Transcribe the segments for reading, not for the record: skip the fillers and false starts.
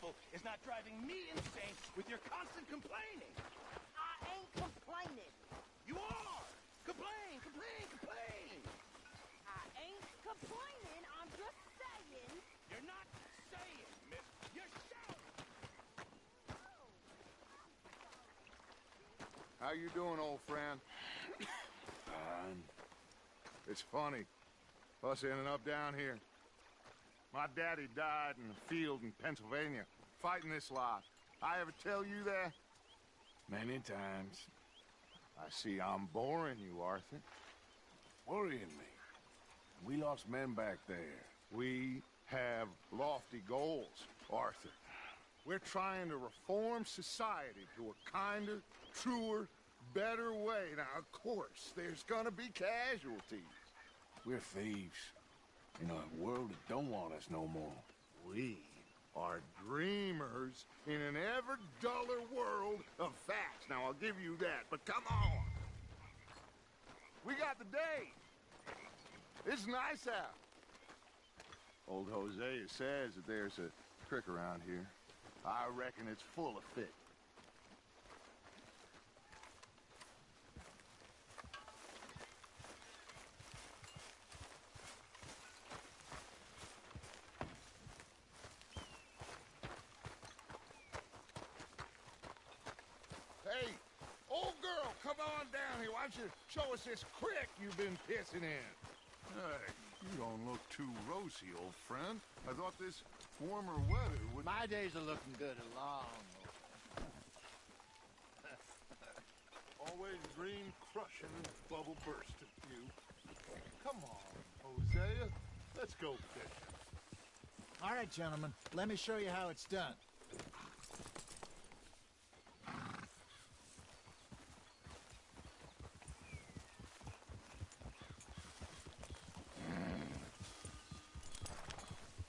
people is not driving me insane with your constant complaining. I ain't complaining. You are! Complain, complain, complain! I ain't complaining. I'm just saying. You're not saying, miss. You're shouting! How you doing, old friend? Fine. It's funny. Us ending up down here. My daddy died in the field in Pennsylvania, fighting this lot. I ever tell you that? Many times. I see I'm boring you, Arthur. Worrying me. We lost men back there. We have lofty goals, Arthur. We're trying to reform society to a kinder, truer, better way. Now, of course, there's gonna be casualties. We're thieves. In a world that don't want us no more. We are dreamers in an ever duller world of facts. Now, I'll give you that, but come on. We got the day. It's nice out. Old Hosea says that there's a creek around here. I reckon it's full of fish. Hey, old girl, come on down here. Why don't you show us this creek you've been pissing in? Hey, you don't look too rosy, old friend. I thought this warmer weather would... My days are looking good and long. Always dream crushing and bubble bursting, you. Come on, Hosea. Let's go fishing. All right, gentlemen, let me show you how it's done.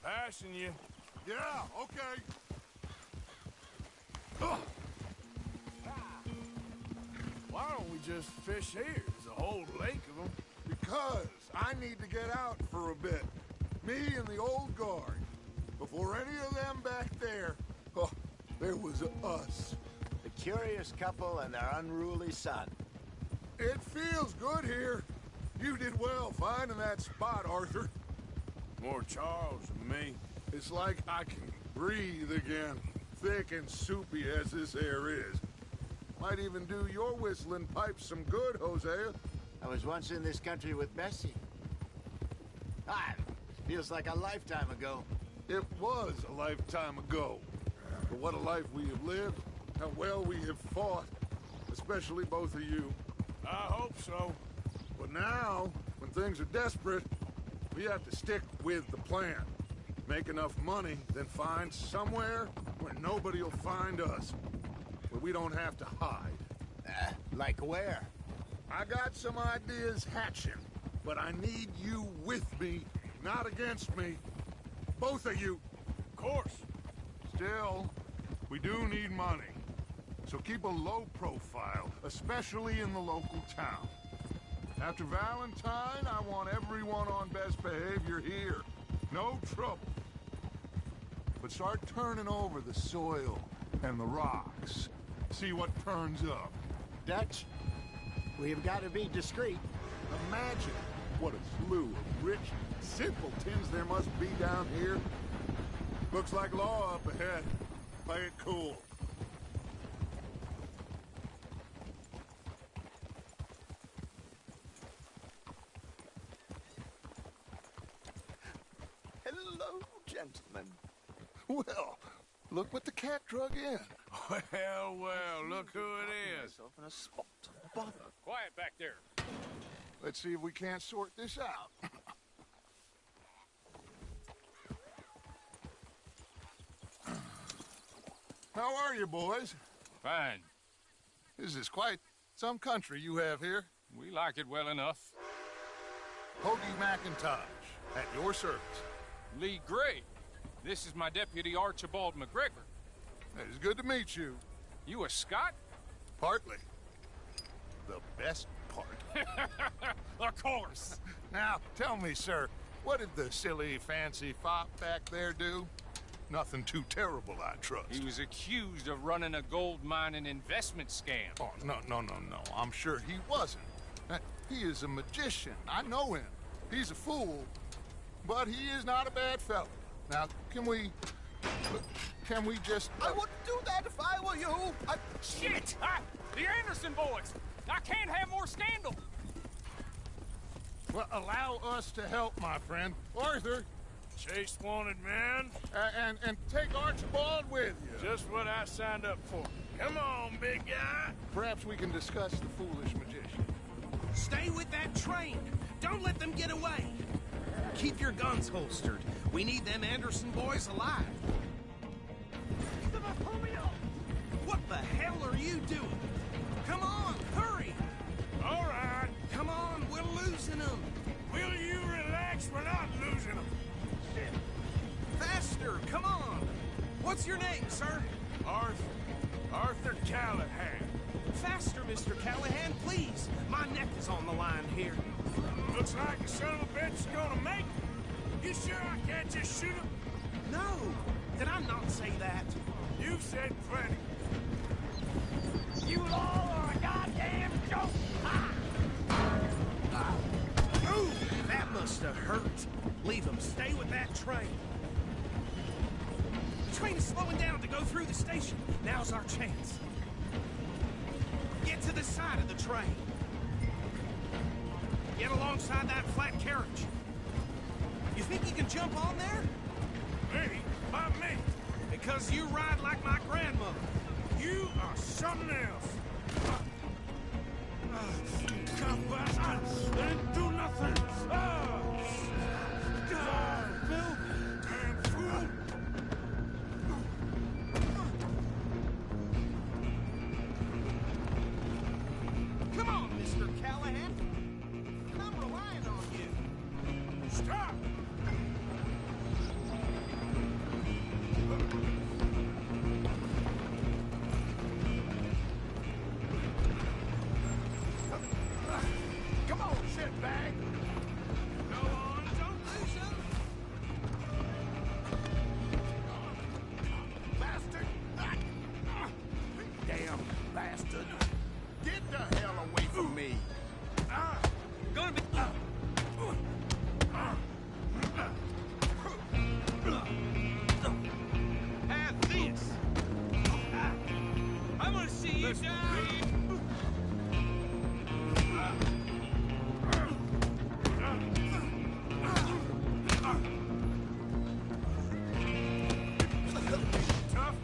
Passing you. Yeah, okay. Why don't we just fish here? There's a whole lake of them. Because I need to get out for a bit. Me and the old guard. Before any of them back there, oh, there was us. The curious couple and their unruly son. It feels good here. You did well finding that spot, Arthur. More Charles than me. It's like I can breathe again, thick and soupy as this air is. Might even do your whistling pipes some good, Hosea. I was once in this country with Bessie. Feels like a lifetime ago. It was a lifetime ago. But what a life we have lived, how well we have fought, especially both of you. I hope so. But now, when things are desperate, we have to stick with the plan. Make enough money, then find somewhere where nobody will find us. Where we don't have to hide. Like where? I got some ideas hatching, but I need you with me, not against me. Both of you. Of course. Still, we do need money. So keep a low profile, especially in the local town. After Valentine, I want everyone on best behavior here. No trouble. But start turning over the soil and the rocks. See what turns up. Dutch, we've got to be discreet. Imagine what a slew of rich simpletons there must be down here. Looks like law up ahead. Play it cool. Hello, gentlemen. Well, look what the cat drug in. Well, well, look who it is. Myself in a spot. Bother. Quiet back there. Let's see if we can't sort this out. How are you, boys? Fine. This is quite some country you have here. We like it well enough. Hoagie McIntosh, at your service. Lee Gray. This is my deputy Archibald McGregor. It's good to meet you. You a Scot? Partly. The best part. Of course. Now, tell me, sir, what did the silly, fancy fop back there do? Nothing too terrible, I trust. He was accused of running a gold mining investment scam. Oh, no. I'm sure he wasn't. He is a magician. I know him. He's a fool, but he is not a bad fellow. Now, can we just... I wouldn't do that if I were you. Shit! The Anderson boys! I can't have more scandal! Well, allow us to help, my friend. Arthur, Chase wanted man. and take Archibald with you. Just what I signed up for. Come on, big guy. Perhaps we can discuss the foolish magician. Stay with that train. Don't let them get away. Keep your guns holstered. We need them Anderson boys alive. What the hell are you doing? Come on, hurry! All right. Come on, we're losing them. Will you relax? We're not losing them. Faster, come on. What's your name, sir? Arthur Callahan. Faster, Mr. Callahan, please. My neck is on the line here. Looks like the son of a bitch is gonna make it. You sure I can't just shoot him? No, did I not say that? You've said plenty. You all are a goddamn joke! Ooh, that must have hurt. Leave them. Stay with that train. The train is slowing down to go through the station. Now's our chance. Get to the side of the train. Get alongside that flat carriage. You think you can jump on there? Maybe. By me. Because you ride like my grandmother. You are something else. Come back. Didn't do nothing. Bill. Damn fool. Come on, Mr. Callahan. I'm relying on you. Stop. Come on, shitbag! Go on, don't lose him. Bastard! Damn bastard! Get the hell away from me! Gonna be... Have this. I'm gonna see you die. Tough.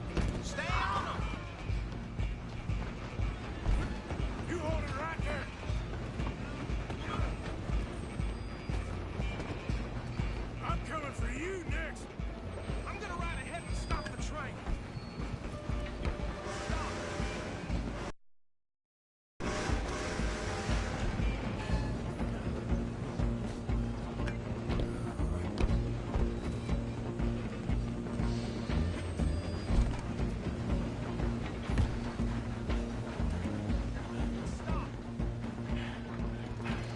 Stay on them. You hold it right there. I'm coming for you next. I'm gonna ride ahead and stop the train. Stop.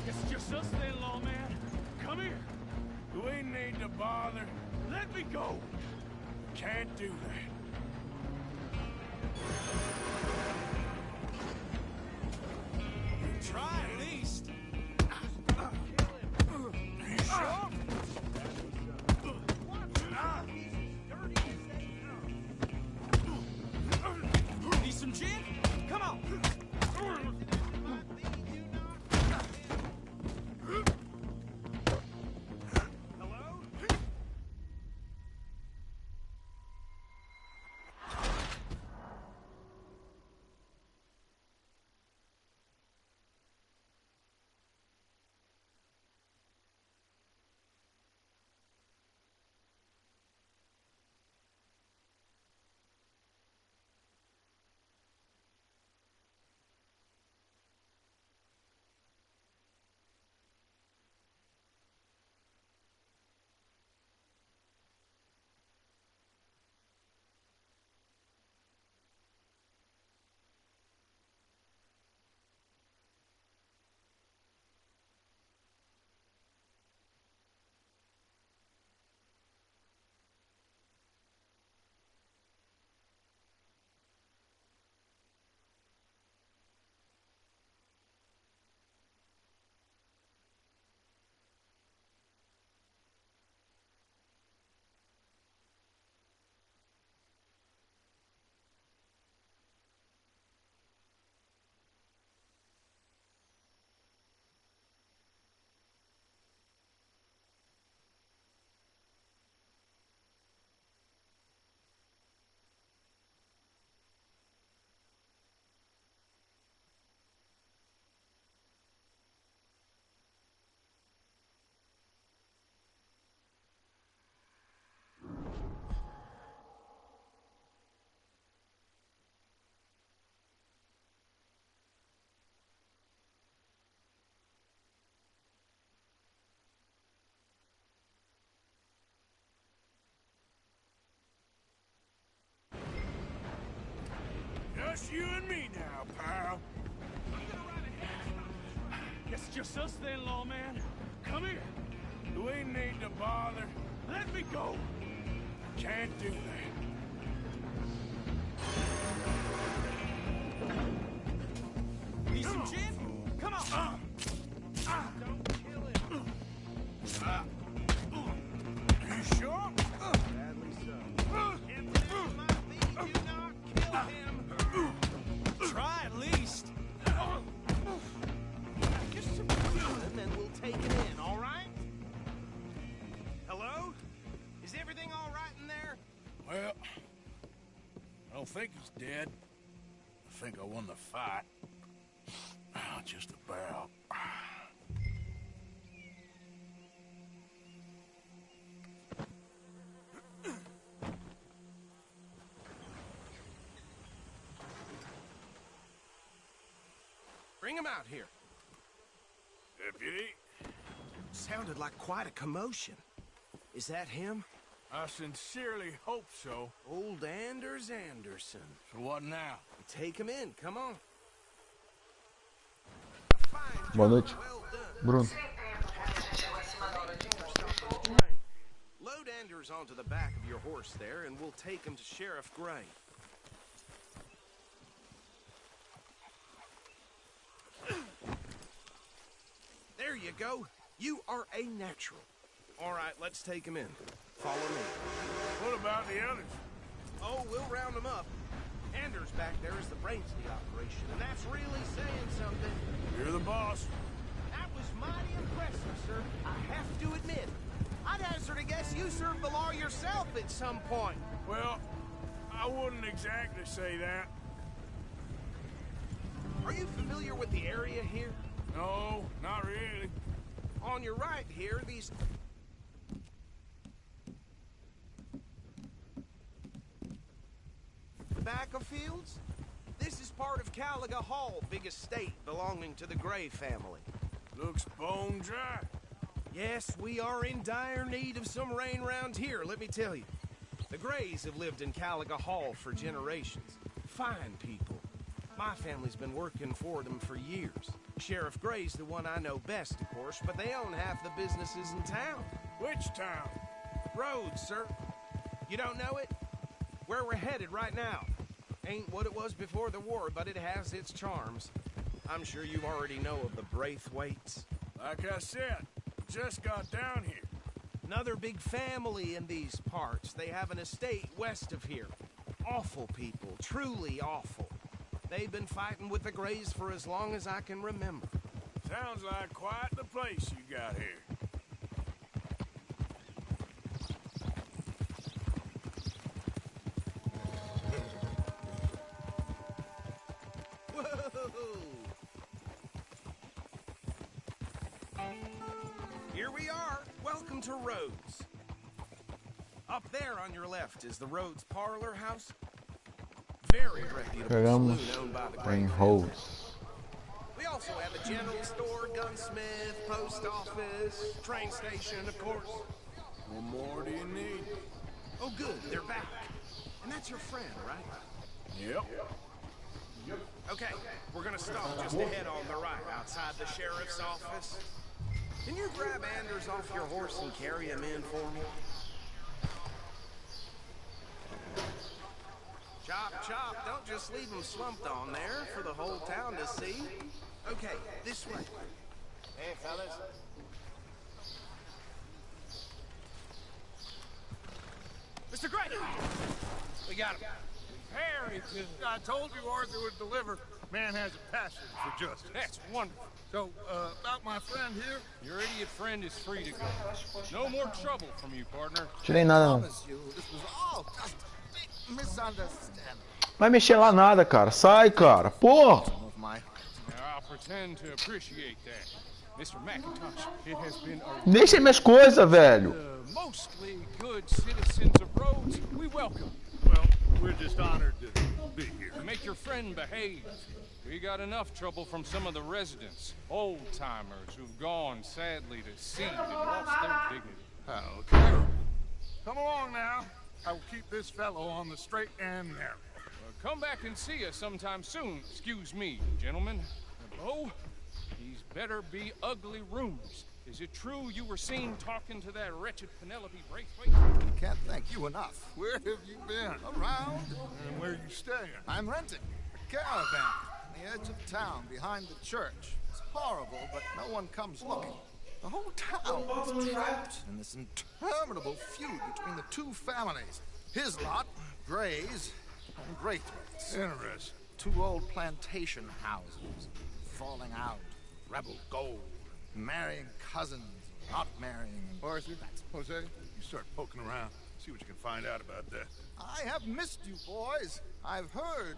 It's just us then, lawman. Come here. You ain't need to bother. Let me go. Can't do that. Try at least. You sure? Need some gin? Come on. Hello? Just you and me now, pal. Guess it's just us then, lawman. Come here. You ain't need to bother. Let me go. Can't do that. Need some gin? Come on! Don't kill him. You sure? Badly so. If this might be, do not kill him. Try at least. Just some gin and we'll take it in, all right? Hello? Is everything all right in there? Well, I don't think he's dead. I think I won the fight. Just about. Bring him out here. Deputy, Sounded like quite a commotion. Is that him? I sincerely hope so. Old Anders Anderson. So what now? Take him in, come on. Boa noite, Bruno. Load Anders onto the back of your horse there, and we'll take him to Sheriff Gray. There you go. You are a natural. All right, let's take him in. Follow me. What about the others? Oh, we'll round them up. Anders back there is the brains of the operation, and that's really saying something. You're the boss. That was mighty impressive, sir. I have to admit. I'd hazard a guess you served the law yourself at some point. Well, I wouldn't exactly say that. Are you familiar with the area here? No, not really. On your right here, these... tobacco fields? This is part of Caliga Hall, big estate belonging to the Gray family. Looks bone dry. Yes, we are in dire need of some rain round here, let me tell you. The Grays have lived in Caliga Hall for generations. Fine people. My family's been working for them for years. Sheriff Gray's the one I know best, of course, but they own half the businesses in town. Which town? Rhodes, sir. You don't know it? Where we're headed right now. Ain't what it was before the war, but it has its charms. I'm sure you already know of the Braithwaites. Like I said, just got down here. Another big family in these parts. They have an estate west of here. Awful people, truly awful. They've been fighting with the Grays for as long as I can remember. Sounds like quite the place you got here. Here we are. Welcome to Rhodes. Up there on your left is the Rhodes Parlor House. Very reputable Chegamos saloon owned by the Gray em family. Rhodes. We also have a general store, gunsmith, post office, train station, of course. What more do you need? Oh, good, they're back. And that's your friend, right? Yep. Okay, we're gonna stop just ahead on the right, outside the sheriff's office. Can you grab Anders off your horse and carry him in for me? Chop, chop, don't just leave him slumped on there for the whole town to see. Okay, this way. Hey, fellas. Mr. Gray! We got him. Very good. I told you Arthur would deliver. Man has a passion for justice. That's wonderful. So, about my friend here? Your idiot friend is free to go. No more trouble from you, partner. Tirei nada não. This was all just a big misunderstanding. Vai mexer lá nada, cara. Sai, cara. Porra! Of my Now, I'll pretend to appreciate that. Mr. McIntosh, it has been a Deixa minhas coisas, velho. mostly good citizens of Rhodes. We welcome. Well, we're just honored to be here. To make your friend behave. We got enough trouble from some of the residents, old-timers who've gone, sadly, to seed and lost their dignity. How terrible. Come along now. I will keep this fellow on the straight and narrow. come back and see us sometime soon. Excuse me, gentlemen. Bo, these better be ugly rumors. Is it true you were seen talking to that wretched Penelope Braithwaite? Can't thank you enough. Where have you been? Around? And where are you staying? I'm renting a caravan on the edge of town behind the church. It's horrible, but no one comes looking. The whole town is trapped in this interminable feud between the two families. His lot, Gray's, and Braithwaite's. Interesting. Two old plantation houses, falling out, rebel gold, marrying cousins, not marrying. Arthur, Jose, you start poking around. See what you can find out about that. I have missed you, boys. I've heard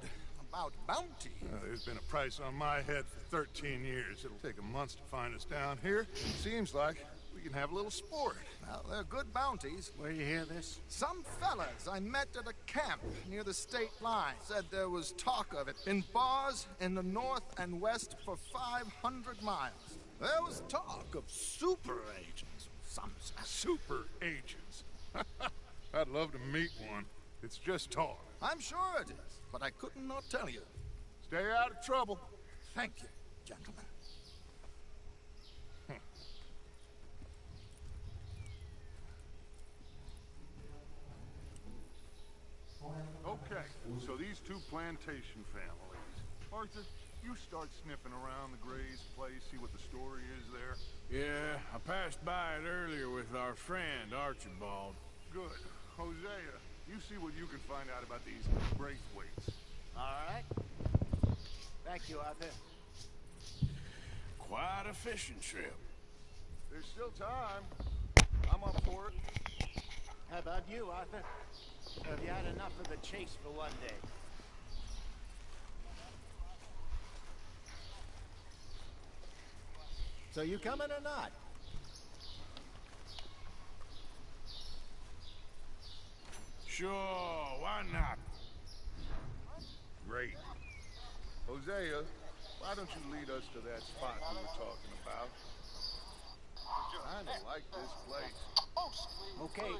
about bounty. There's been a price on my head for 13 years. It'll take a month to find us down here. Seems like we can have a little sport. Well, they're good bounties. Where you hear this? Some fellas I met at a camp near the state line said there was talk of it in bars in the north and west for 500 miles. There was talk of super agents. Some Super agents. I'd love to meet one. It's just talk. I'm sure it is, but I couldn't not tell you. Stay out of trouble. Thank you, gentlemen. Okay, so these two plantation families. Arthur, you start sniffing around the Gray's place, see what the story is there. Yeah, I passed by it earlier with our friend, Archibald. Good. Hosea, you see what you can find out about these Braithwaites. All right. Thank you, Arthur. Quite a fishing trip. There's still time. I'm up for it. How about you, Arthur? Have you had enough of the chase for one day? So you coming or not? Sure, why not? Great. Hosea, why don't you lead us to that spot we were talking about? I kinda like this place. Okay.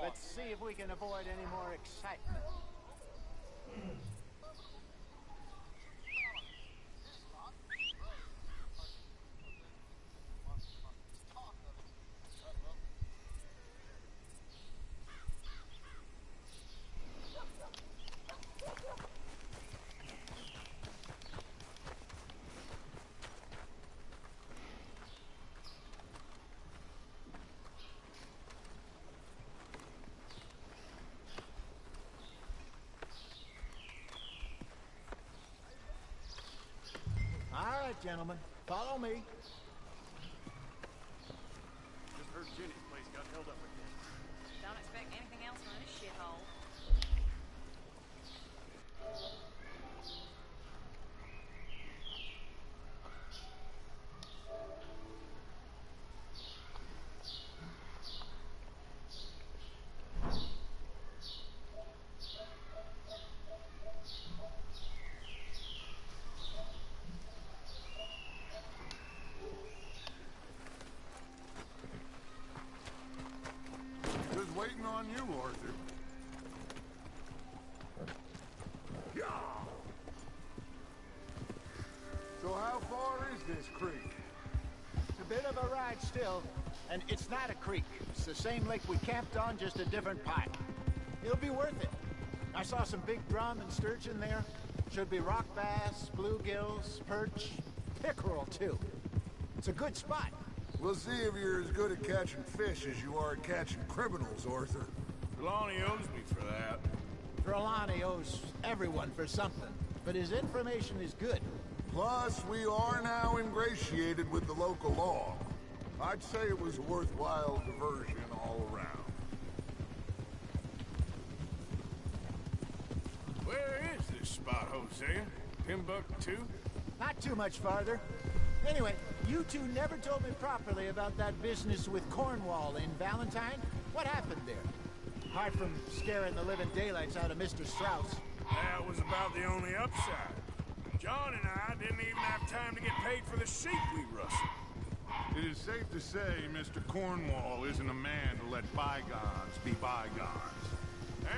Let's see if we can avoid any more excitement. All right, gentlemen, follow me. Just heard Jenny's place got held up again. Don't expect anything else from this shithole. Just waiting on you, Arthur. So how far is this creek? It's a bit of a ride still, and it's not a creek. It's the same lake we camped on, just a different part. It'll be worth it. I saw some big drum and sturgeon there. Should be rock bass, bluegills, perch, pickerel too. It's a good spot. We'll see if you're as good at catching fish as you are at catching criminals, Arthur. Trelawney owes me for that. Trelawney owes everyone for something, but his information is good. Plus, we are now ingratiated with the local law. I'd say it was a worthwhile diversion all around. Where is this spot, Hosea? Timbuktu? Not too much farther. Anyway, you two never told me properly about that business with Cornwall in Valentine. What happened there? Apart from scaring the living daylights out of Mr. Strauss. That was about the only upside. John and I didn't even have time to get paid for the sheep we rustled. It is safe to say Mr. Cornwall isn't a man to let bygones be bygones.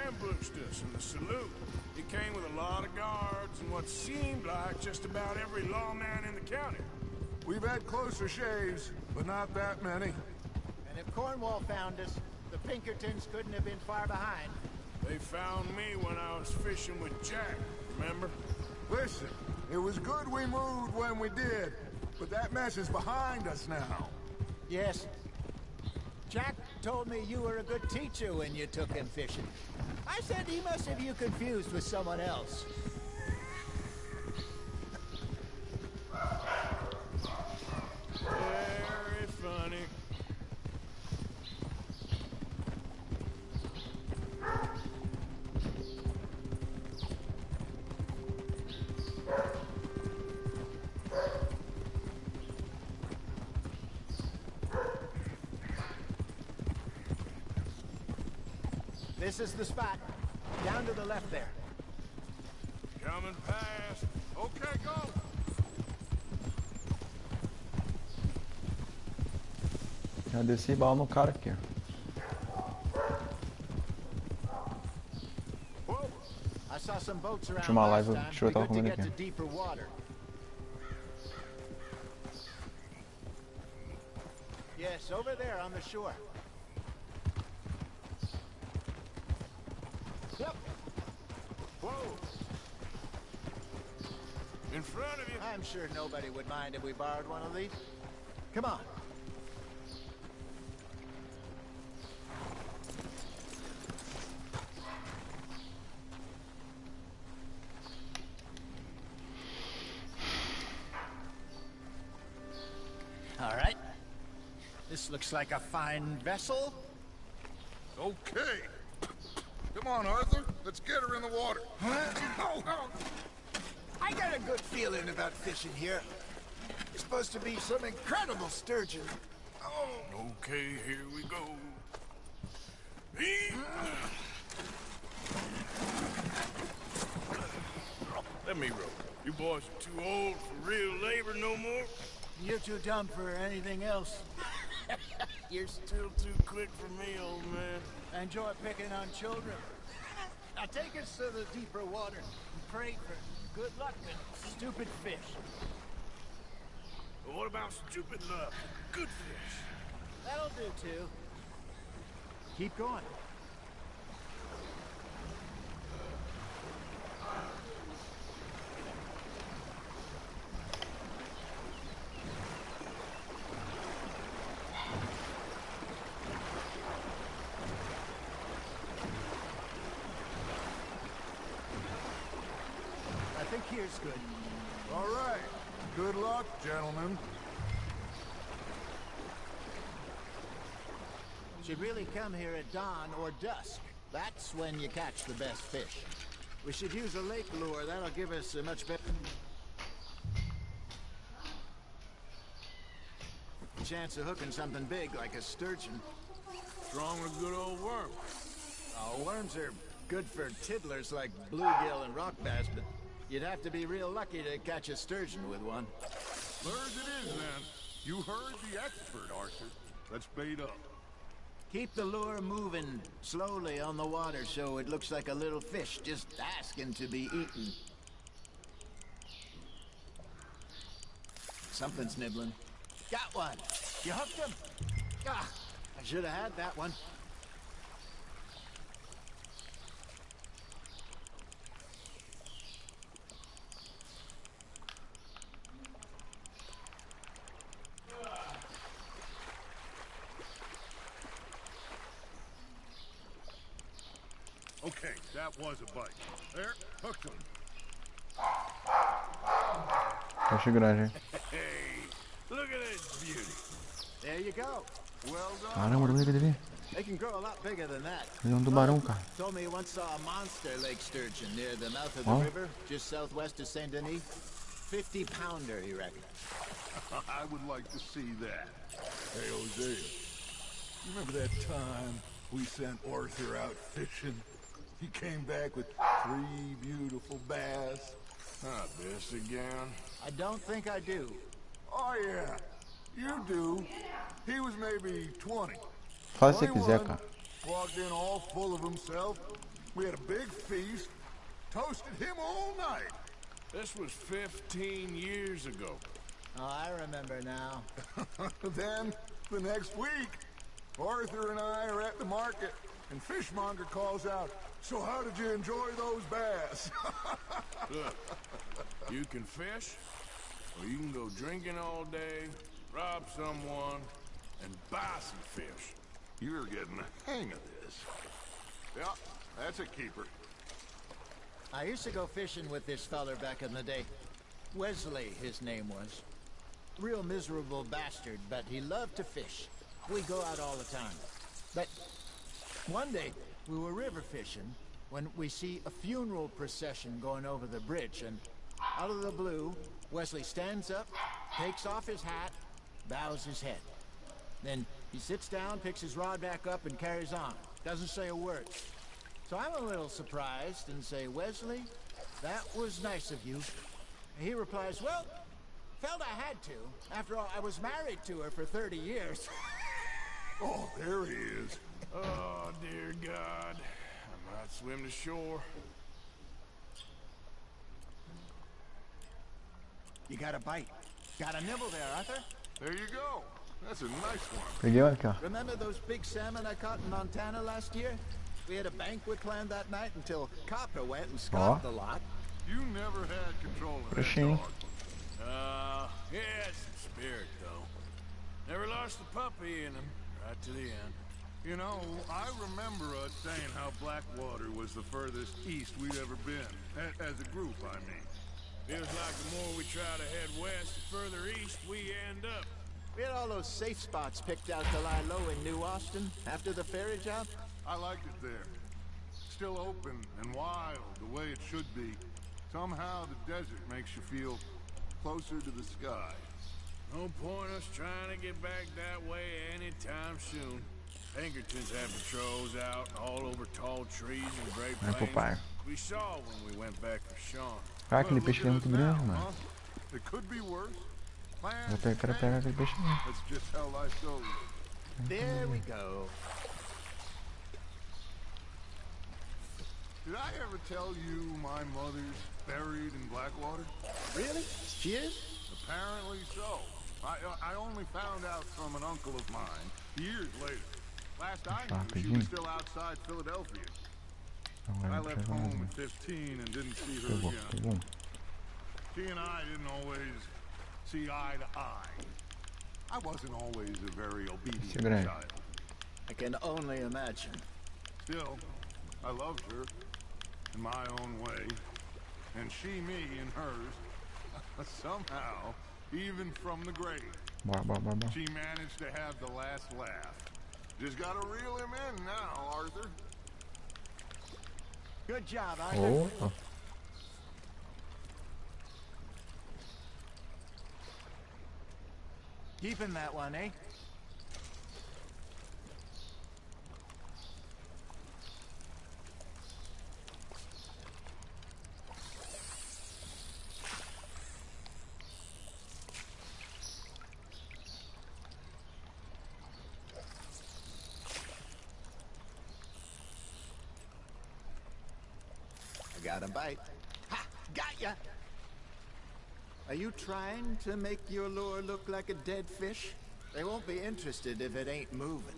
Ambushed us in the saloon. He came with what seemed like just about every lawman in the county. We've had closer shaves, but not that many. And if Cornwall found us, the Pinkertons couldn't have been far behind. They found me when I was fishing with Jack, remember? Listen, it was good we moved when we did, but that mess is behind us now. Yes. Jack told me you were a good teacher when you took him fishing. I said he must have you confused with someone else. Very funny. This is the spot. Down to the left there. Coming past. Okay, go! Já desci bala no cara aqui, ó. Whoa. I saw some boats around Tinha uma last live, time. deixa eu Be tava good to comendo get to aqui. deeper water. Yes, over there on the shore. Yep. Whoa! In front of you. I'm sure nobody would mind if we borrowed one of these. Come on. All right. This looks like a fine vessel. Okay. Come on, Arthur. Let's get her in the water. I got a good feeling about fishing here. It's supposed to be some incredible sturgeon. Okay, here we go. Let me row. You boys are too old for real labor no more. You're too dumb for anything else. You're still too quick for me, old man. I enjoy picking on children. Now take us to the deeper water and pray for good luck with stupid fish. But what about stupid luck? Good fish. That'll do too. Keep going. I think here's good. All right. Good luck, gentlemen. Should really come here at dawn or dusk. That's when you catch the best fish. We should use a lake lure. That'll give us a much better chance of hooking something big like a sturgeon. Strong with good old worm. Oh, worms are good for tiddlers like bluegill and rock bass, but you'd have to be real lucky to catch a sturgeon with one. Lures it is, then. You heard the expert, Arthur. Let's bait up. Keep the lure moving slowly on the water so it looks like a little fish just asking to be eaten. Something's nibbling. Got one. You hooked him? Ah, I should have had that one. Okay, that was a bite. There, hooked him. Deixa grande. Hey, look at this beauty. There you go. Well done. Caramba, olha aquele ali. They can grow a lot bigger than that. Ele é tubarão, cara. Told me he once saw a monster lake sturgeon near the mouth of the Oh. river, just southwest of Saint Denis. 50-pounder, he reckoned. I would like to see that. Hey, Hosea. You remember that time we sent Arthur out fishing? He came back with 3 beautiful bass. Not this again. I don't think I do. Oh, yeah. You do. He was maybe 20. Faz se você quiser, 21, cara. walked in all full of himself. We had a big feast. Toasted him all night. This was 15 years ago. Oh, I remember now. Then, the next week, Arthur and I are at the market, and Fishmonger calls out, "So how did you enjoy those bass?" Look, you can fish, or you can go drinking all day, rob someone, and buy some fish. You're getting the hang of this. Yeah, that's a keeper. I used to go fishing with this feller back in the day. Wesley, his name was. Real miserable bastard, but he loved to fish. We go out all the time. But one day, we were river fishing when we see a funeral procession going over the bridge, and out of the blue, Wesley stands up, takes off his hat, bows his head. Then he sits down, picks his rod back up, and carries on. Doesn't say a word. So I'm a little surprised and say, "Wesley, that was nice of you." And he replies, "Well, felt I had to. After all, I was married to her for 30 years. Oh, there he is. Oh, dear God. I might swim to shore. You got a bite. Got a nibble there, Arthur. There you go. That's a nice one. Peguei um aqui, ó. Remember those big salmon I caught in Montana last year? We had a banquet planned that night until Copper went and scoffed the lot. You never had control of that Fishing. dog. He had some spirit, though. Never lost the puppy in him, right to the end. You know, I remember us saying how Blackwater was the furthest east we'd ever been. As a group, I mean. Feels like the more we try to head west, the further east we end up. We had all those safe spots picked out to lie low in New Austin after the ferry job. I liked it there. Still open and wild, the way it should be. Somehow the desert makes you feel closer to the sky. No point us trying to get back that way anytime soon. Pinkertons have patrols out all over tall trees and great Vai pro plains. pai. We saw when we went back for Sean. Ah, aquele Well, peixe ali é muito look at us grande, now, mano. huh? It could be worse. Vou quero pegar aquele peixe ali. That's just how life goes. There we go. Did I ever tell you my mother's buried in Blackwater? Really? She is? Apparently so. I only found out from an uncle of mine years later. Last I knew, she was still outside Philadelphia. I Agora left não home pega at 15 and didn't see her Pegou, again. pegou. She and I didn't always see eye to eye. I wasn't always a very obedient Segura aí. child. I can only imagine. Still, I loved her in my own way, and she me in hers. Somehow, even from the grave, Bora, bora, bora, bora. she managed to have the last laugh. Just gotta reel him in now, Arthur. Good job, Arthur. Oh, Keeping that one, eh? I got a bite. Ha! Got ya! Are you trying to make your lure look like a dead fish? They won't be interested if it ain't moving.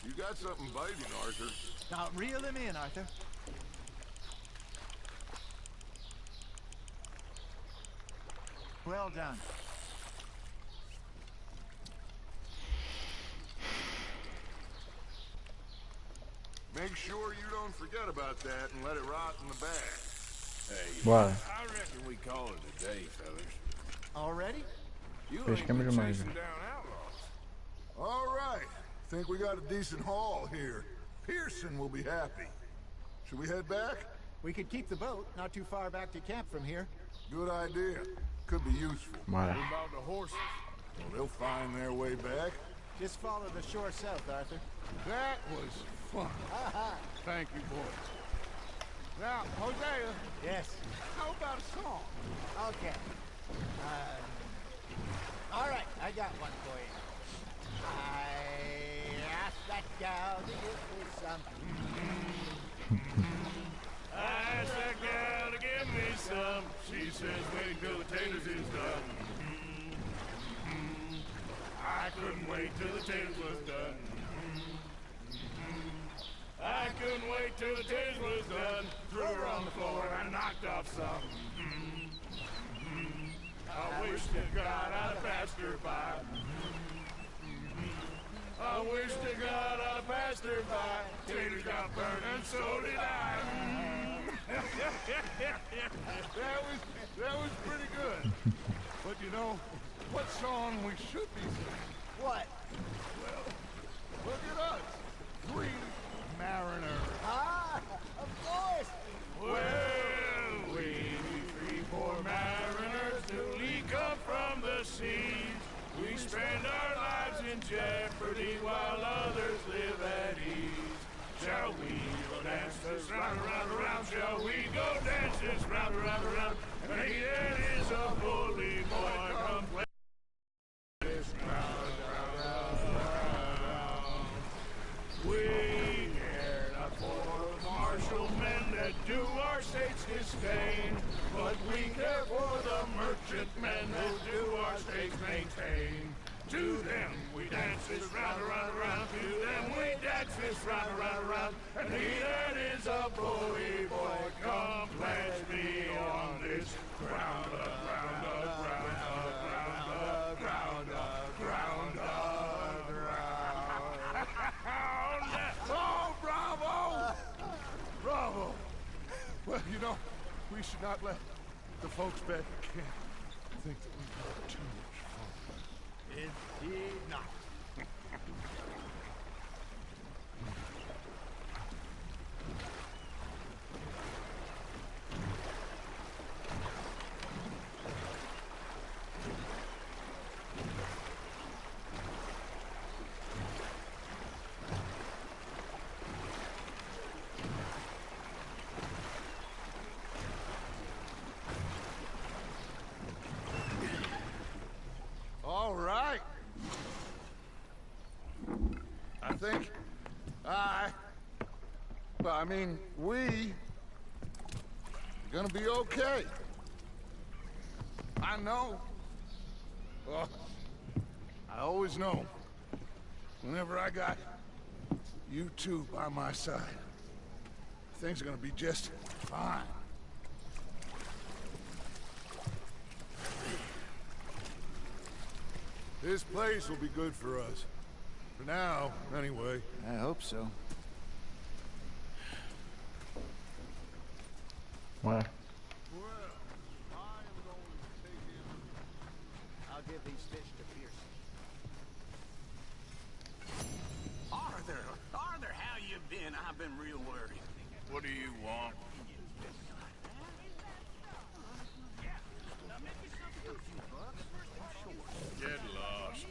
You got something biting, Arthur. Now reel him in, Arthur. Well done. Make sure you don't forget about that and let it rot in the bag. Hey, Bora. I reckon we call it a day, fellas. Already? You Peixe ain't que é been demais, chasing né? down outlaws. All right. Think we got a decent haul here. Pearson will be happy. Should we head back? We could keep the boat not too far back to camp from here. Good idea. Could be useful. What Bora. about the horses? Well, they'll find their way back. Just follow the shore south, Arthur. That was fun. Thank you, boys. Now, Hosea, Yes. how about a song? Okay. All right, I got one for you. I asked that gal to give me some. I asked that gal to give me some. She says wait till the taters is done. I couldn't wait till the taters was done. I couldn't wait till the taters was done. Threw her on the floor and I knocked off some. I wish to God I'd have passed her by. I wish to God I'd have passed her by. Taters got burned and so did I. That was pretty good. But you know, what song we should be singing? What? Well, look at us. Three mariners. Ah, of course. Well, we three poor mariners newly come from the seas. We spend our lives in jeopardy while others live at ease. Shall we go dance this round, around, around? Shall we go dance this round, around, around? And he that is a bully boy, come play this round, round, round. We care not for the martial men that do our state's disdain, but we care for the merchant men that do our state's maintain. To them we dance this round, around, around. To them we dance this round, around, around. And he that is a bully boy, come pledge me on this ground up, ground up, ground up, ground up, ground up, ground up, ground up. Oh, bravo! Bravo! Well, you know, we should not let the folks back at camp think that we've had too much fun. Indeed not. All right. I think we gonna be okay. I know. Well, I always know. Whenever I got you two by my side, things are gonna be just fine. This place will be good for us. For now, anyway. I hope so. Bora. I'll give these fish to Pierce. Arthur, how you been? I've been real worried. What do you want? Get lost.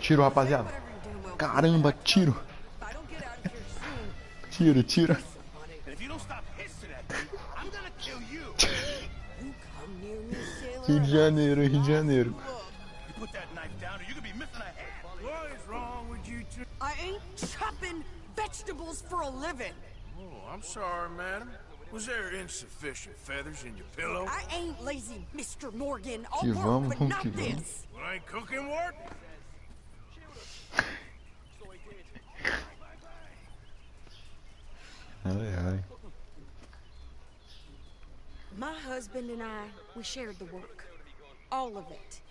Tiro, rapaziada. Caramba, tiro. Tiro, tiro. If you don't stop hissing at me, I'm gonna kill you. Rio de Janeiro, Rio de Janeiro. You put that knife down or you could be missing a hand. What is wrong with you two? I ain't chopping vegetables for a living. Oh, I'm sorry, madam. Was there insufficient feathers in your pillow? I ain't lazy, Mr. Morgan. I'll Que work, vamos, but que not vamos. this. Well, ain't cooking work? Ai, ai. My husband and I, we shared the work. All of it.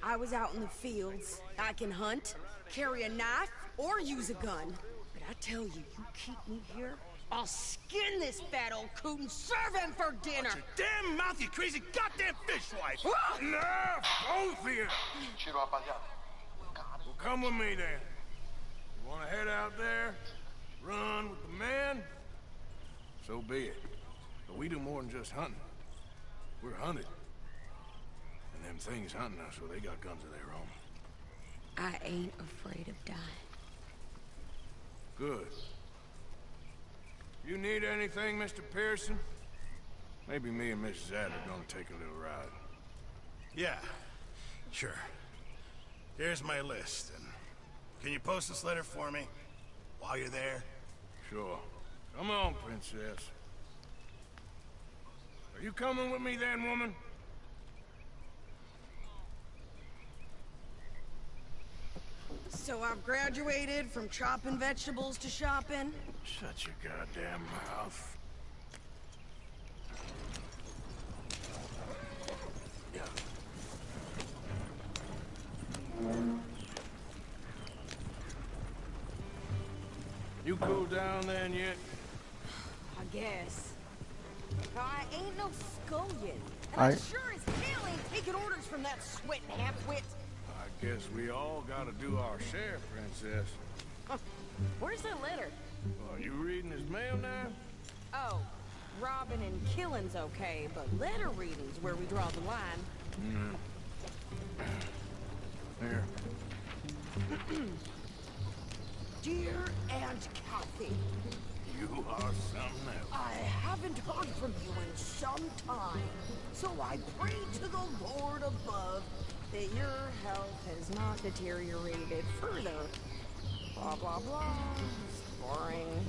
I was out in the fields. I can hunt, carry a knife, or use a gun. But I tell you, you keep me here, I'll skin this fat old coot and serve him for dinner. Your damn mouth, you crazy goddamn fishwife. Enough, both of you. Well, come with me then. You want to head out there? run with the men, so be it. But we do more than just hunting. We're hunted. And them things hunting us, well, they got guns of their own. I ain't afraid of dying. Good. You need anything, Mr. Pearson? Maybe me and Mrs. Zerar are gonna take a little ride. Yeah, sure. Here's my list, and can you post this letter for me while you're there? Sure. Come on, princess. Are you coming with me then, woman? So I've graduated from chopping vegetables to shopping? Shut your goddamn mouth. Yeah. You cool down then yet? I guess. I ain't no scullion. And I sure as hell ain't taking orders from that sweating half-wit. I guess we all gotta do our share, princess. Where's that letter? Are you reading his mail now? Oh, robbing and killing's okay, but letter reading's where we draw the line. Here. Dear Aunt Kathy, You are something else. I haven't heard from you in some time, so I pray to the Lord above that your health has not deteriorated further. Blah, blah, blah. Boring.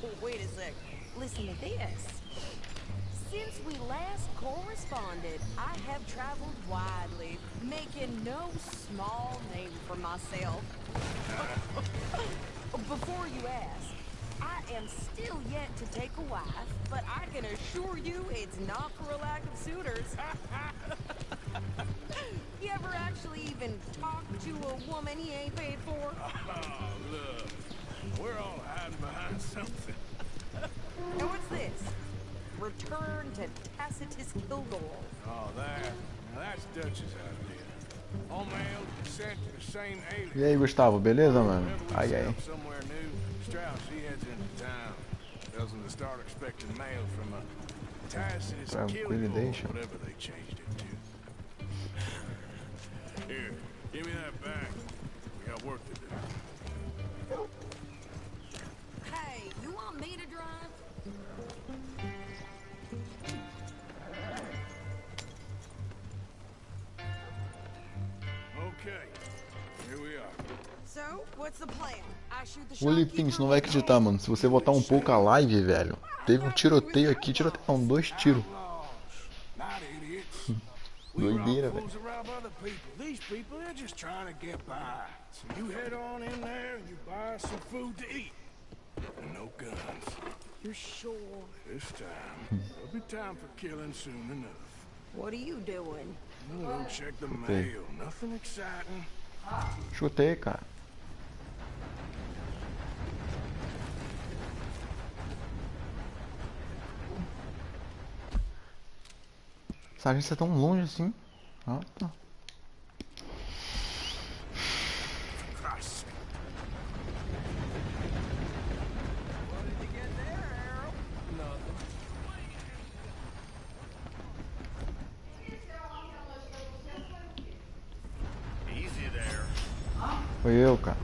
Ooh. Wait a sec. Listen to this. Since we last corresponded, I have traveled widely, making no small name for myself. Before you ask, I am still yet to take a wife, but I can assure you it's not for a lack of suitors. You ever actually even talk to a woman he ain't paid for? Oh, look. We're all hiding behind something. And what's this? Return to Tacitus Kilgore. Oh, there. Now that's Dutch's idea. All mail sent to the same alien. E aí, Gustavo, beleza, mano? Ai, ai. Somewhere new. Strauss, he heads into town. Tells him to start expecting mail from a Tacitus Kilgore, whatever they changed it to. Here, give me that back. We got work to do. Hey, you want me to drive? Okay, here we are. So, what's the plan? I shoot the O Lipinho, você não vai acreditar, mano. Se você botar um pouco a live, velho. Teve um tiroteio aqui, tiroteio não, 2 tiros. Doideira, velho. These people, they're just trying to get by. So you head on in there and you buy some food to eat. And no guns. You're sure? This time, there'll be time for killing soon enough. What are you doing? We'll check the mail. Nothing exciting. Chutei, cara. Essa agência é tão longe assim. Ah, tá. Foi eu, cara.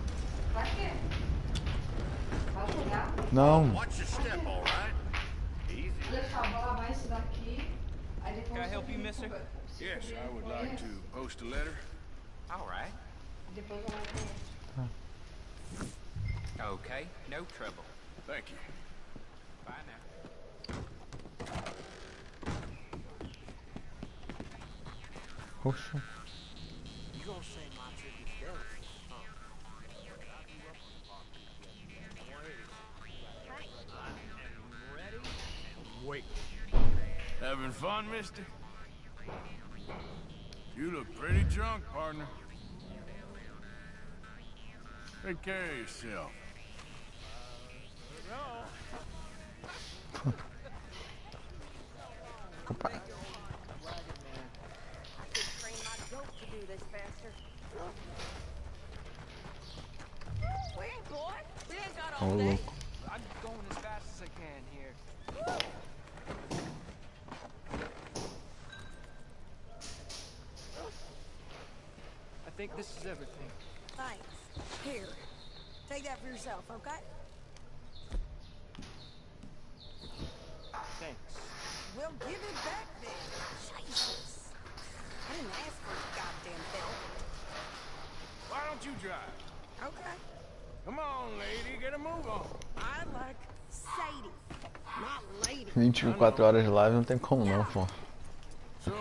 Não. Can I help you, mister? Yes, I would like to post a letter. All right. Okay, no trouble. Thank you. Bye now. Poxa. You gonna say my tribute done? Wait. Having fun, mister? You look pretty drunk, partner. Take care of yourself. Opa. I could train my goat to do this faster. Wait, boy. We ain't got Ô, louco. I'm going as fast as I can here. I think this is everything. Thanks. Here. Take that for yourself, okay? Thanks. Well, give it back then. Jesus. I didn't ask for your goddamn help. Why don't you drive? Okay. Come on, lady, get a move on. I like Sadie, not lady. 24 horas de live não tem como não, pô. So,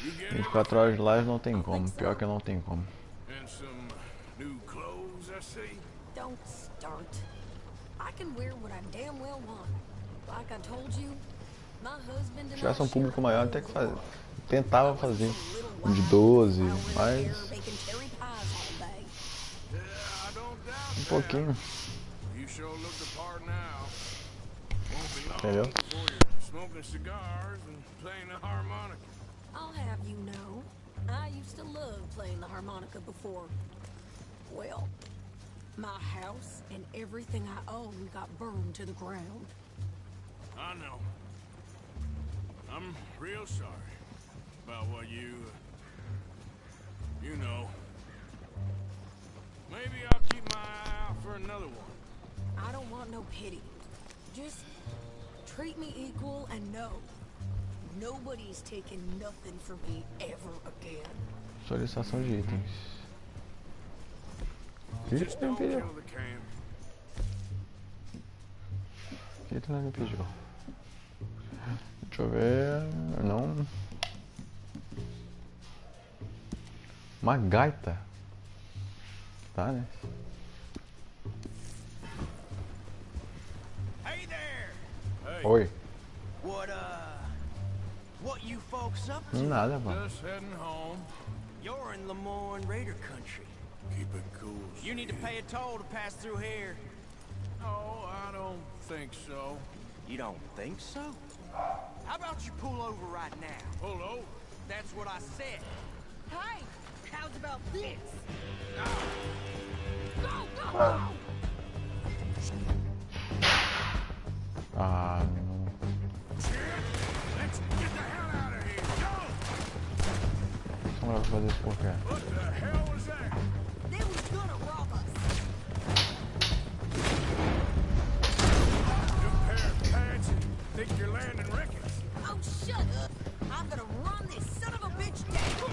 you get 24 horas de live não tem como. Pior que não tem como. and some new clothes, I see. Don't start. I can wear what I damn well want. Like I told you, my husband Se and tivesse I um público share maior, a até que home. tentava fazer um de 12, mas Making cherry pies all day. Yeah, I don't doubt um that. pouquinho, You sure look the part now. Won't be long entendeu? before you're smoking cigars and playing the harmonica. I'll have you know, I used to love playing the harmonica before. Well, my house and everything I own got burned to the ground. I know. I'm real sorry about what you know. Maybe I'll keep my eye out for another one. I don't want no pity. Just treat me equal and know nobody's taking nothing from me ever again. Solicitação de itens. Just Item não don't kill pediu. the camp. Item não me pediu. Deixa eu ver. Não. Uma gaita. Tá, né? Hey there! Hey, Oi. What you folks up to? Nada, mano. just heading home. You're in Lemoyne Raider country. Keep it cool. You need to pay a toll to pass through here. No, I don't think so. You don't think so? How about you pull over right now? Pull over. That's what I said. Hey, how's about this? Ah, Let's get the hell out of here. Go! não vai fazer isso por quê? What the hell was that? They was gonna rob us. New pair of pants and think you're landing wreckage. Oh, shut up. I'm gonna run this son of a bitch down.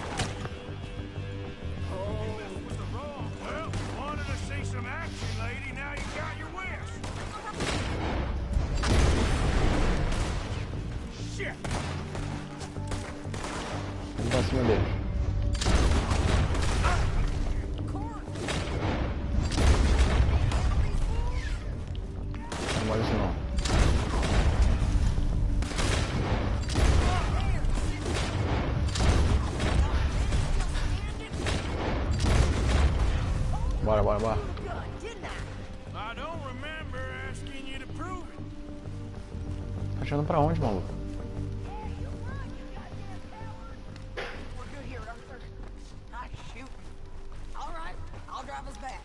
Well, wanted to see some action, lady. Now you got your wish. Shit! Vamos pra cima dele. Não mole isso não. Bora, bora, bora. I don't remember asking you to prove it. Tá atirando pra onde, maluco? We're good here, Arthur. Nice shooting. All right, I'll drive us back.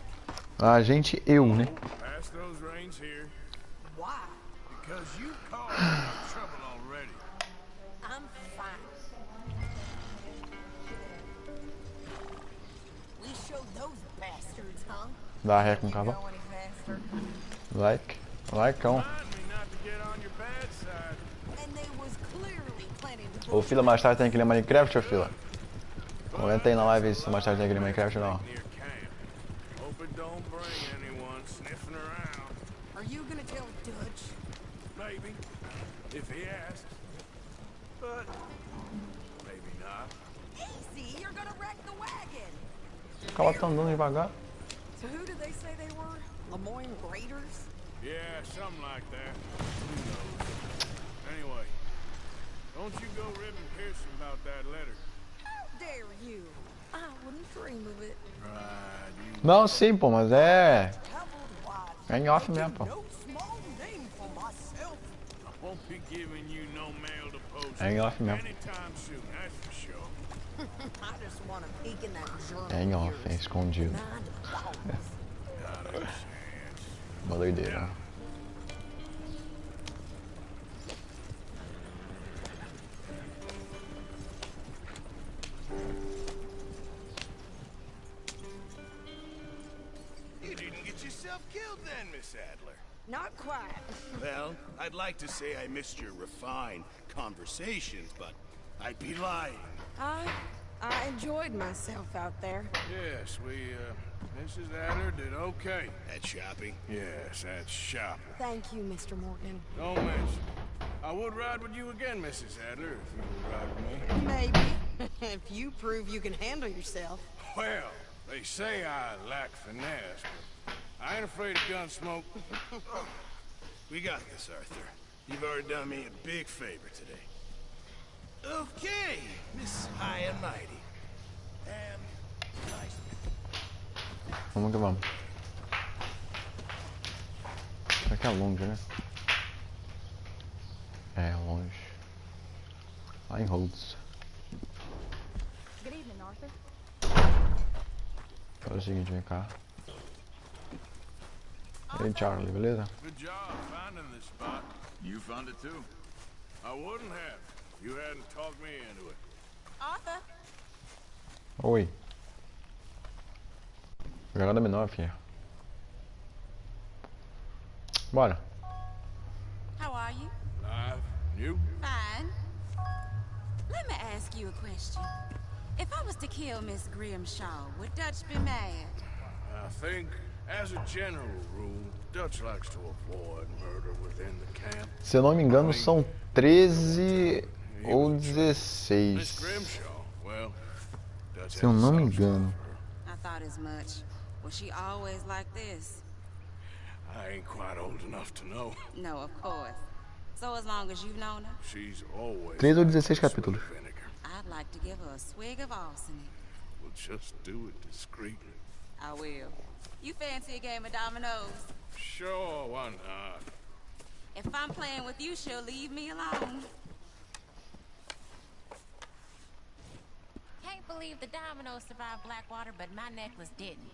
A gente, eu, né? Pass those reins here. Why? Because you caused enough trouble already. I'm fine. We showed those bastards, huh? Dá ré com o Go cavalo. any faster? Likeão. Remind me not to get on your bad side. And they was clearly planning to Ô Fila, mais tarde tem aquele Minecraft, ô Fila? Comenta aí na live se mais tarde tem aquele Minecraft ou não. Near camp. Hope it don't bring anyone sniffing around. Are you gonna tell Dutch? Maybe, if he asks. But maybe not. Easy, you're gonna wreck the wagon. O cavalo tá andando devagar. So who did they say they were? Lemoyne Raiders? Yeah, something like that. Who knows? Anyway, don't you go ribbing Pearson about that letter. How dare you? I wouldn't dream of it. Right, you Não, sim, pô, mas é. Covered wide. É em off mesmo, pô. No small name for myself. won't be giving you no mail to post Hang off mesmo. anytime soon, that's for sure. I just want to peek in that journal. Hang off, é escondido. Mind boggles. Not a chance. Uma doideira. You didn't get yourself killed then, Miss Adler. Not quite. Well, I'd like to say I missed your refined conversations, but I'd be lying. I enjoyed myself out there. Yes, Mrs. Adler did okay. At shopping? Yes, at shopping. Thank you, Mr. Morgan. Don't mention. I would ride with you again, Mrs. Adler, if you would ride with me. Maybe. If you prove you can handle yourself. Well, they say I lack finesse, but I ain't afraid of gun smoke. We got this, Arthur. You've already done me a big favor today. Okay, Miss High and Mighty. And nice. Vamos que vamos. Será que é longe, né? É longe. Lá em Rhodes. Good evening, Arthur. Faz o seguinte, vem cá. E aí, Charlie, beleza? Good job finding this spot. You found it too. I wouldn't have. You hadn't talked me into it. Arthur. Oi. Jogada menor, filha. Bora. How are you? Live. You? Fine. Let me ask you a question. If I was to kill Miss Grimshaw, would Dutch be mad? I think, as a general rule, Dutch likes to avoid murder within the camp. Se eu não me engano, são 13 ou 16. Miss Grimshaw, well, Dutch Se eu não me engano. I thought as much. Was she always like this? I ain't quite old enough to know. No, of course. So as long as you've known her, She's always 13 ou 16 capítulos. vinegar. I'd like to give her a swig of arsenic. We'll just do it discreetly. I will. You fancy a game of dominoes? Sure, why not? If I'm playing with you, she'll leave me alone. Can't believe the dominoes survived Blackwater, but my necklace didn't.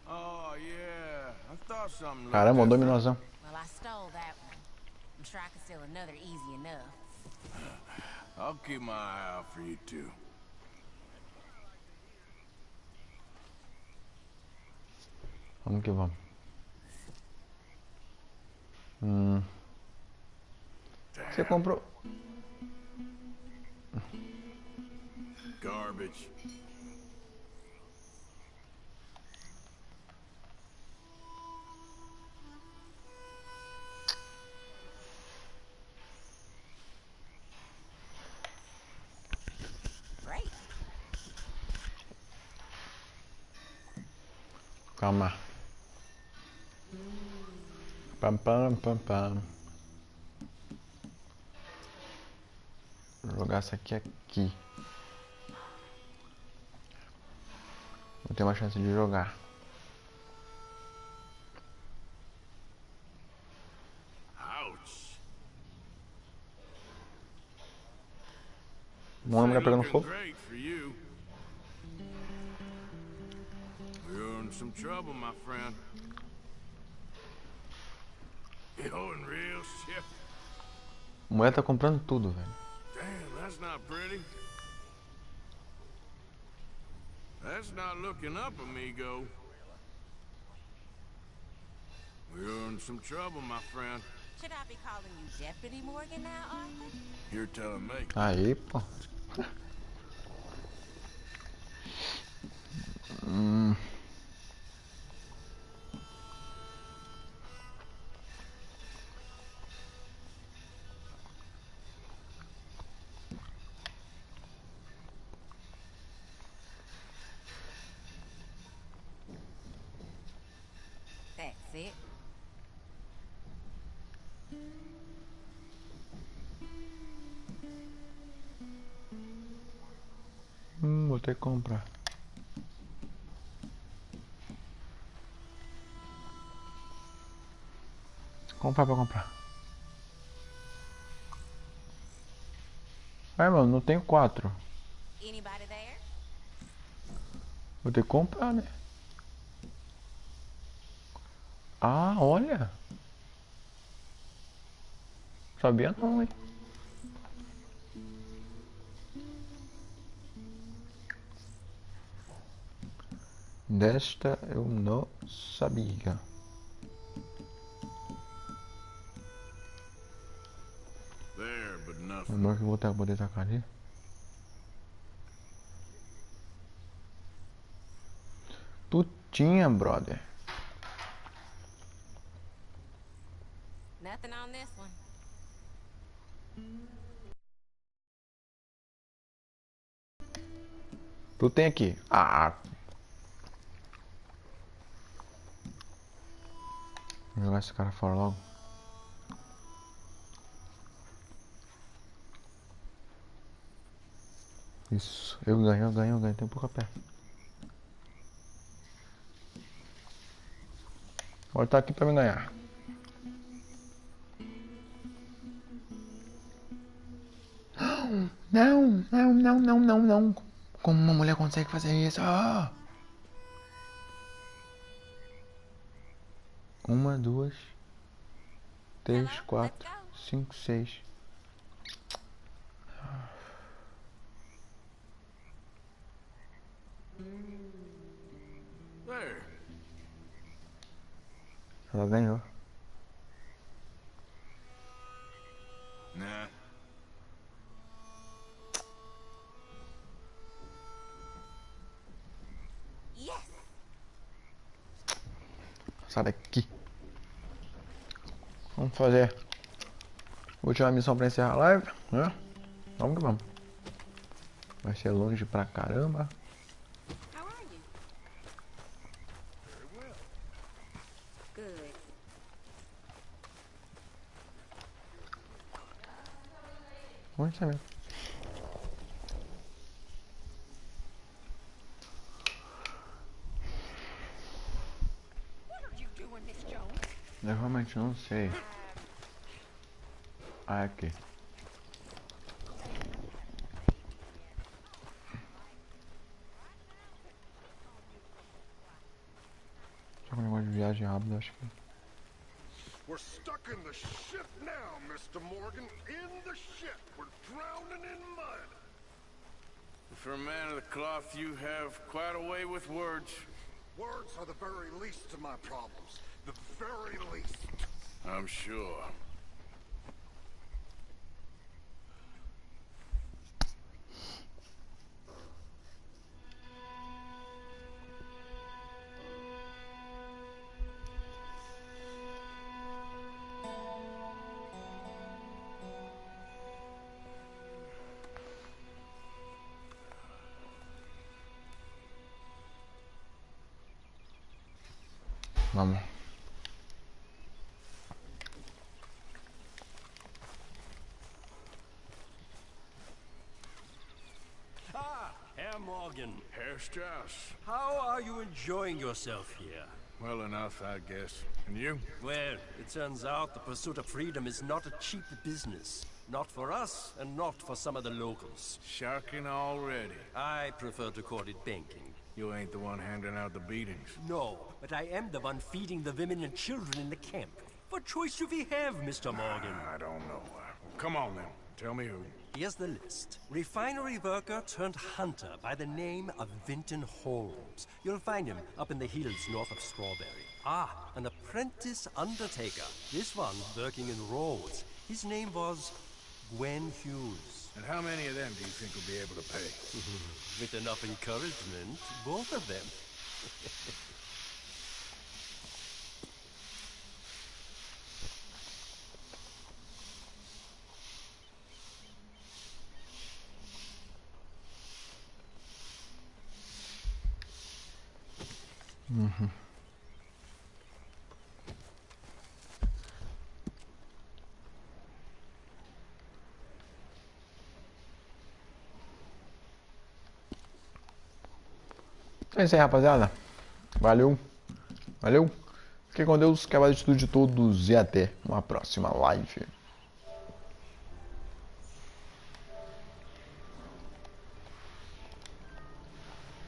Oh, yeah. I thought something looked Caramba, um different. dominozão. Well, I stole that one. I'm sure I could steal another easy enough. I'll keep my eye out for you, too. Vamos que vamos. Você comprou? Garbage. Great. Calma. Pam, pam, pam, pam. Vou jogar essa aqui. Vou ter uma chance de jogar. Ouch. Uma mulher pegando fogo. Great for you. You're in some trouble, my friend. You're in real shit. A mulher tá comprando tudo, velho. Damn, that's not pretty. That's not looking up, amigo. We're in some trouble, my friend. Should I be calling you Deputy Morgan now, Arthur? You're telling me. Aí, pô. That's it. Vou ter que comprar. Comprar pra comprar. Ai, mano, não tenho 4. Anybody there? Vou ter que comprar, né? Ah, olha. Sabia não, hein? Desta eu não sabia. Não que eu vou ter que poder tacar ali. Tu tinha, brother. Nothing on this one. Tu tem aqui. Ah. Vou jogar esse cara fora logo. Isso. Eu ganho. Tem um pouco a pé. Agora tá aqui pra me ganhar. Não. Como uma mulher consegue fazer isso? Ah! 1, 2, 3, 4, 5, 6. Ela ganhou. Nah. Yes. Sai daqui. Vamos fazer a última missão pra encerrar a live, né? Vamos que vamos. Vai ser longe pra caramba. How are you? Good. Onde você mesmo? What are you doing, Miss Jones? Eu realmente não sei. Ah, é aqui. Só com um negócio de viagem rápida, acho que. We're stuck in the shit now, Mr. Morgan. In the shit. We're drowning in mud. For a man of the cloth, you have quite a way with words. Words are the very least of my problems. The very least. I'm sure. Vamos. Ah, Herr Morgan. Herr Strauss. How are you enjoying yourself here? Well enough, I guess. And you? Well, it turns out the pursuit of freedom is not a cheap business. Not for us, and not for some of the locals. Sharking already. I prefer to call it banking. You ain't the one handing out the beatings. No, but I am the one feeding the women and children in the camp. What choice do we have, Mr. Morgan? I don't know. Come on then. Tell me who. Here's the list. Refinery worker turned hunter by the name of Vinton Holmes. You'll find him up in the hills north of Strawberry. Ah, an apprentice undertaker. This one working in Rhodes. His name was Gwen Hughes. And how many of them do you think will be able to pay? With enough encouragement, both of them. É isso aí, rapaziada. Valeu. Fiquem com Deus, que a paz de tudo de todos e até uma próxima live.